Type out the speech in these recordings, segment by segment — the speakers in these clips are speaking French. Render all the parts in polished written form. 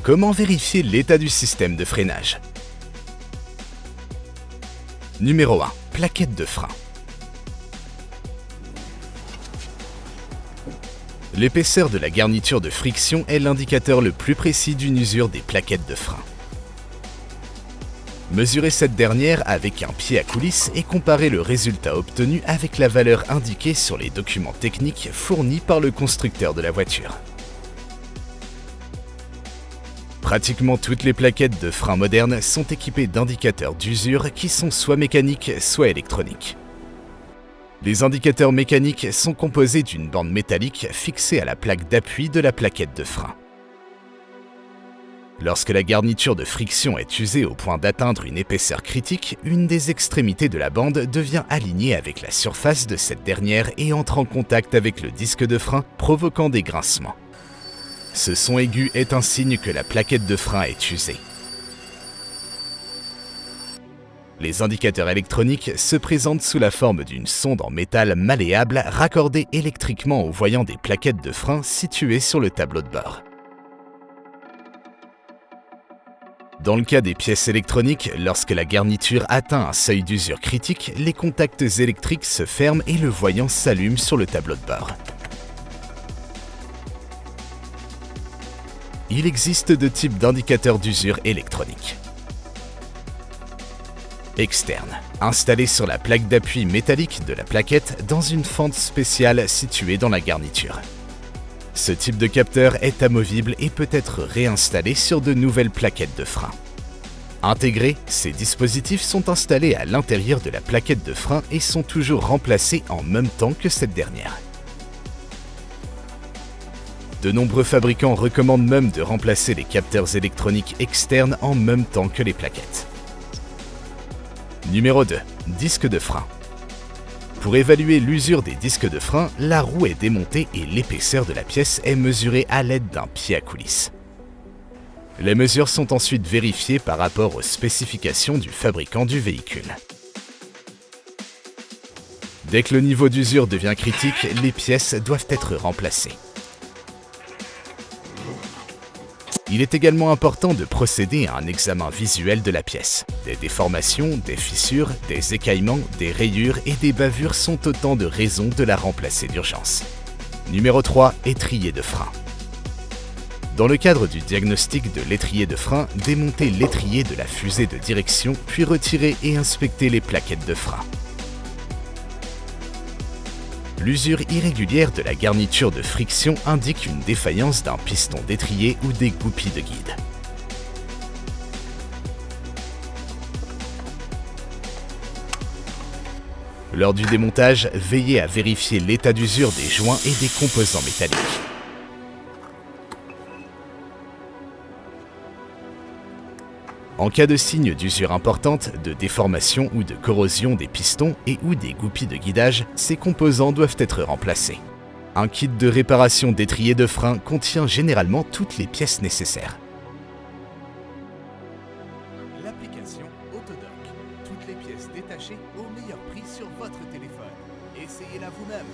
Comment vérifier l'état du système de freinage? Numéro 1. Plaquette de frein. L'épaisseur de la garniture de friction est l'indicateur le plus précis d'une usure des plaquettes de frein. Mesurez cette dernière avec un pied à coulisse et comparez le résultat obtenu avec la valeur indiquée sur les documents techniques fournis par le constructeur de la voiture. Pratiquement toutes les plaquettes de frein modernes sont équipées d'indicateurs d'usure qui sont soit mécaniques, soit électroniques. Les indicateurs mécaniques sont composés d'une bande métallique fixée à la plaque d'appui de la plaquette de frein. Lorsque la garniture de friction est usée au point d'atteindre une épaisseur critique, une des extrémités de la bande devient alignée avec la surface de cette dernière et entre en contact avec le disque de frein, provoquant des grincements. Ce son aigu est un signe que la plaquette de frein est usée. Les indicateurs électroniques se présentent sous la forme d'une sonde en métal malléable raccordée électriquement au voyant des plaquettes de frein situées sur le tableau de bord. Dans le cas des pièces électroniques, lorsque la garniture atteint un seuil d'usure critique, les contacts électriques se ferment et le voyant s'allume sur le tableau de bord. Il existe deux types d'indicateurs d'usure électroniques. Externe, installé sur la plaque d'appui métallique de la plaquette dans une fente spéciale située dans la garniture. Ce type de capteur est amovible et peut être réinstallé sur de nouvelles plaquettes de frein. Intégrés, ces dispositifs sont installés à l'intérieur de la plaquette de frein et sont toujours remplacés en même temps que cette dernière. De nombreux fabricants recommandent même de remplacer les capteurs électroniques externes en même temps que les plaquettes. Numéro 2. Disque de frein. Pour évaluer l'usure des disques de frein, la roue est démontée et l'épaisseur de la pièce est mesurée à l'aide d'un pied à coulisse. Les mesures sont ensuite vérifiées par rapport aux spécifications du fabricant du véhicule. Dès que le niveau d'usure devient critique, les pièces doivent être remplacées. Il est également important de procéder à un examen visuel de la pièce. Des déformations, des fissures, des écaillements, des rayures et des bavures sont autant de raisons de la remplacer d'urgence. Numéro 3. Étrier de frein. Dans le cadre du diagnostic de l'étrier de frein, démontez l'étrier de la fusée de direction, puis retirez et inspectez les plaquettes de frein. L'usure irrégulière de la garniture de friction indique une défaillance d'un piston d'étrier ou des goupilles de guide. Lors du démontage, veillez à vérifier l'état d'usure des joints et des composants métalliques. En cas de signe d'usure importante, de déformation ou de corrosion des pistons et ou des goupilles de guidage, ces composants doivent être remplacés. Un kit de réparation d'étrier de frein contient généralement toutes les pièces nécessaires. L'application Autodoc. Toutes les pièces détachées au meilleur prix sur votre téléphone. Essayez-la vous-même.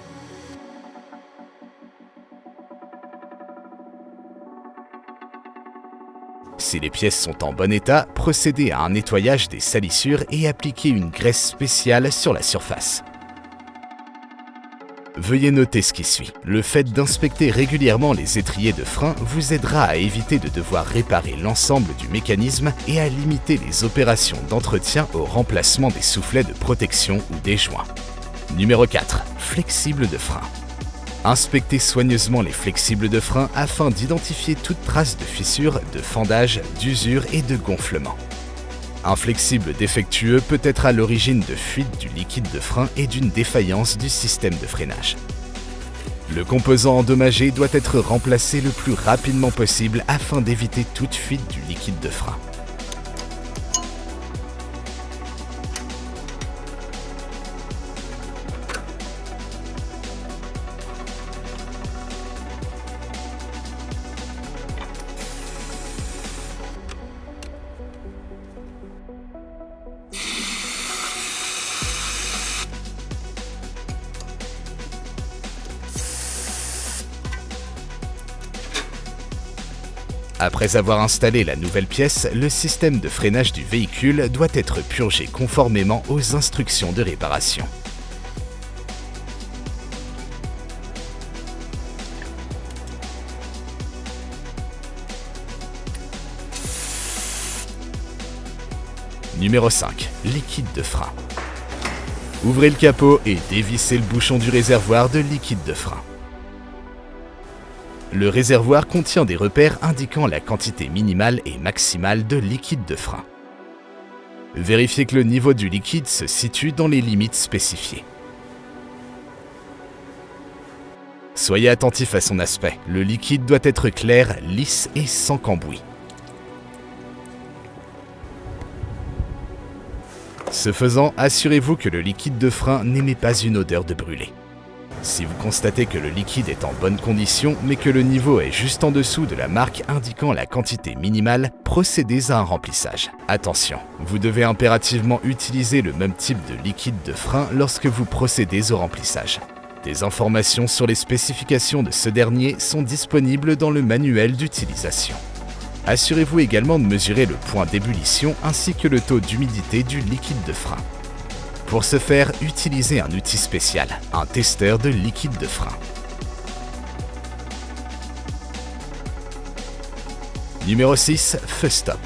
Si les pièces sont en bon état, procédez à un nettoyage des salissures et appliquez une graisse spéciale sur la surface. Veuillez noter ce qui suit. Le fait d'inspecter régulièrement les étriers de frein vous aidera à éviter de devoir réparer l'ensemble du mécanisme et à limiter les opérations d'entretien au remplacement des soufflets de protection ou des joints. Numéro 4. Flexible de frein. Inspectez soigneusement les flexibles de frein afin d'identifier toute trace de fissure, de fendage, d'usure et de gonflement. Un flexible défectueux peut être à l'origine de fuite du liquide de frein et d'une défaillance du système de freinage. Le composant endommagé doit être remplacé le plus rapidement possible afin d'éviter toute fuite du liquide de frein. Après avoir installé la nouvelle pièce, le système de freinage du véhicule doit être purgé conformément aux instructions de réparation. Numéro 5. Liquide de frein. Ouvrez le capot et dévissez le bouchon du réservoir de liquide de frein. Le réservoir contient des repères indiquant la quantité minimale et maximale de liquide de frein. Vérifiez que le niveau du liquide se situe dans les limites spécifiées. Soyez attentif à son aspect. Le liquide doit être clair, lisse et sans cambouis. Ce faisant, assurez-vous que le liquide de frein n'émet pas une odeur de brûlé. Si vous constatez que le liquide est en bonne condition, mais que le niveau est juste en dessous de la marque indiquant la quantité minimale, procédez à un remplissage. Attention, vous devez impérativement utiliser le même type de liquide de frein lorsque vous procédez au remplissage. Des informations sur les spécifications de ce dernier sont disponibles dans le manuel d'utilisation. Assurez-vous également de mesurer le point d'ébullition ainsi que le taux d'humidité du liquide de frein. Pour ce faire, utilisez un outil spécial, un testeur de liquide de frein. Numéro 6. Feu stop.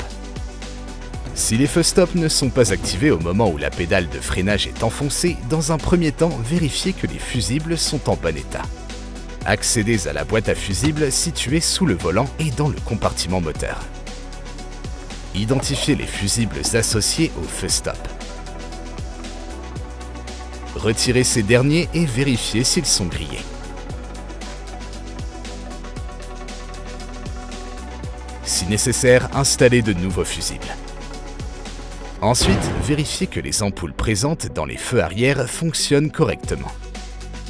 Si les feux stop ne sont pas activés au moment où la pédale de freinage est enfoncée, dans un premier temps, vérifiez que les fusibles sont en bon état. Accédez à la boîte à fusibles située sous le volant et dans le compartiment moteur. Identifiez les fusibles associés au feu stop. Retirez ces derniers et vérifiez s'ils sont grillés. Si nécessaire, installez de nouveaux fusibles. Ensuite, vérifiez que les ampoules présentes dans les feux arrière fonctionnent correctement.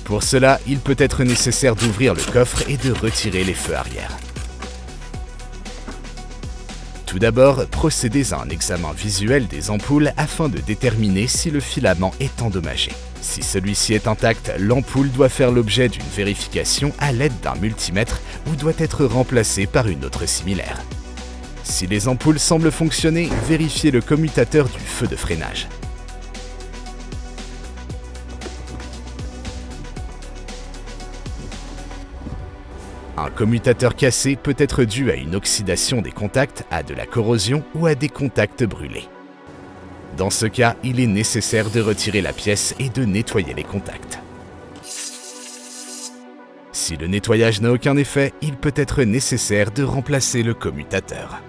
Pour cela, il peut être nécessaire d'ouvrir le coffre et de retirer les feux arrière. Tout d'abord, procédez à un examen visuel des ampoules afin de déterminer si le filament est endommagé. Si celui-ci est intact, l'ampoule doit faire l'objet d'une vérification à l'aide d'un multimètre ou doit être remplacée par une autre similaire. Si les ampoules semblent fonctionner, vérifiez le commutateur du feu de freinage. Un commutateur cassé peut être dû à une oxydation des contacts, à de la corrosion ou à des contacts brûlés. Dans ce cas, il est nécessaire de retirer la pièce et de nettoyer les contacts. Si le nettoyage n'a aucun effet, il peut être nécessaire de remplacer le commutateur.